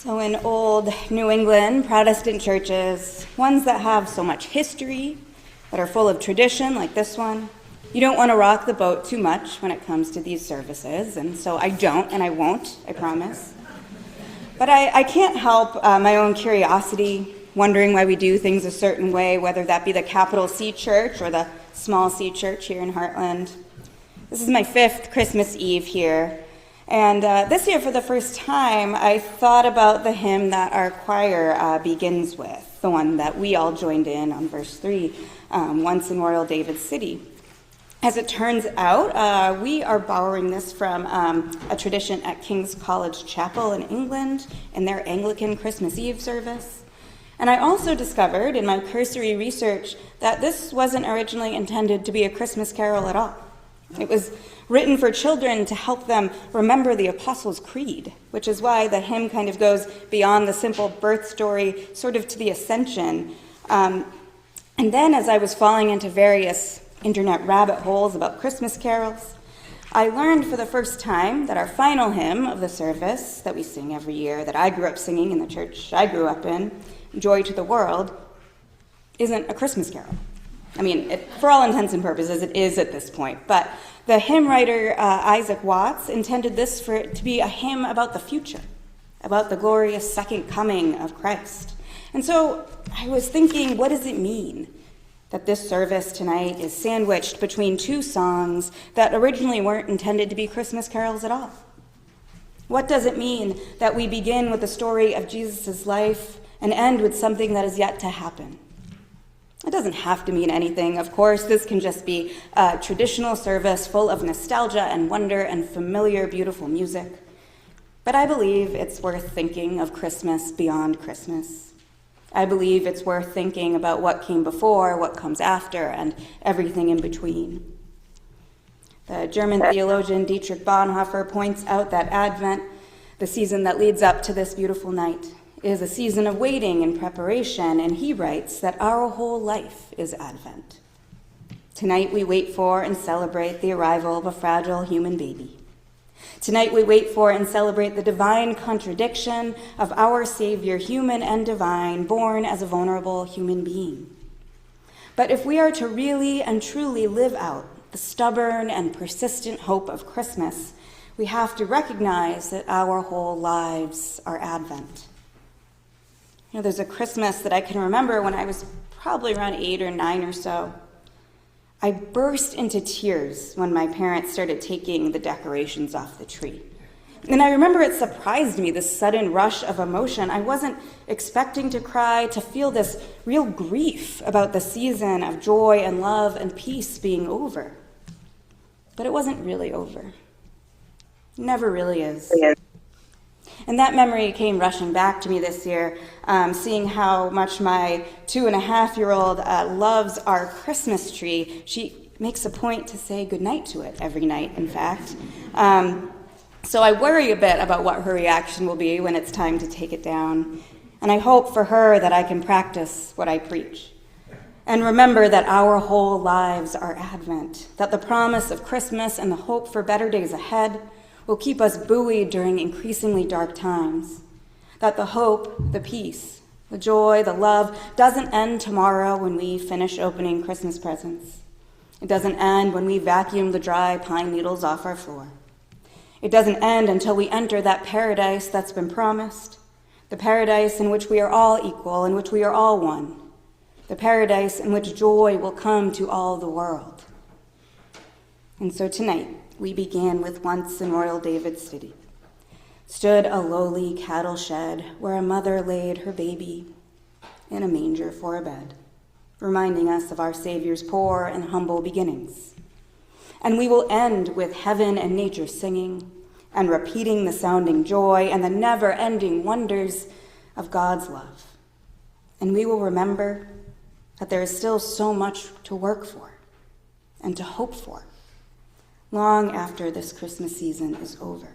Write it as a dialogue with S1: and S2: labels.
S1: So in old New England Protestant churches, ones that have so much history, that are full of tradition like this one, you don't want to rock the boat too much when it comes to these services, and so I don't, and I won't, I promise. But I can't help my own curiosity, wondering why we do things a certain way, whether that be the capital C church or the small c church here in Heartland. This is my 5th Christmas Eve here. And this year, for the first time, I thought about the hymn that our choir begins with, the one that we all joined in on verse 3, Once in Royal David City. As it turns out, we are borrowing this from a tradition at King's College Chapel in England in their Anglican Christmas Eve service. And I also discovered in my cursory research that this wasn't originally intended to be a Christmas carol at all. It was written for children to help them remember the Apostles' Creed, which is why the hymn kind of goes beyond the simple birth story, sort of to the ascension. And then as I was falling into various internet rabbit holes about Christmas carols, I learned for the first time that our final hymn of the service that we sing every year, that I grew up singing in the church I grew up in, Joy to the World, isn't a Christmas carol. I mean, for all intents and purposes, it is at this point. But the hymn writer Isaac Watts intended this for it to be a hymn about the future, about the glorious second coming of Christ. And so I was thinking, what does it mean that this service tonight is sandwiched between two songs that originally weren't intended to be Christmas carols at all? What does it mean that we begin with the story of Jesus' life and end with something that is yet to happen? It doesn't have to mean anything, of course. This can just be a traditional service full of nostalgia and wonder and familiar, beautiful music. But I believe it's worth thinking of Christmas beyond Christmas. I believe it's worth thinking about what came before, what comes after, and everything in between. The German theologian Dietrich Bonhoeffer points out that Advent, the season that leads up to this beautiful night, is a season of waiting and preparation, and he writes that our whole life is Advent. Tonight we wait for and celebrate the arrival of a fragile human baby. Tonight we wait for and celebrate the divine contradiction of our Savior, human and divine, born as a vulnerable human being. But if we are to really and truly live out the stubborn and persistent hope of Christmas, we have to recognize that our whole lives are Advent. You know, there's a Christmas that I can remember when I was probably around 8 or 9 or so. I burst into tears when my parents started taking the decorations off the tree. And I remember it surprised me, this sudden rush of emotion. I wasn't expecting to cry, to feel this real grief about the season of joy and love and peace being over. But it wasn't really over. It never really is. And that memory came rushing back to me this year, seeing how much my 2.5-year-old loves our Christmas tree. She makes a point to say goodnight to it every night, in fact. So I worry a bit about what her reaction will be when it's time to take it down. And I hope for her that I can practice what I preach. And remember that our whole lives are Advent, that the promise of Christmas and the hope for better days ahead will keep us buoyed during increasingly dark times. That the hope, the peace, the joy, the love doesn't end tomorrow when we finish opening Christmas presents. It doesn't end when we vacuum the dry pine needles off our floor. It doesn't end until we enter that paradise that's been promised, the paradise in which we are all equal, in which we are all one, the paradise in which joy will come to all the world. And so tonight, we began with Once in Royal David City. Stood a lowly cattle shed where a mother laid her baby in a manger for a bed, reminding us of our Savior's poor and humble beginnings. And we will end with heaven and nature singing and repeating the sounding joy and the never-ending wonders of God's love. And we will remember that there is still so much to work for and to hope for long after this Christmas season is over.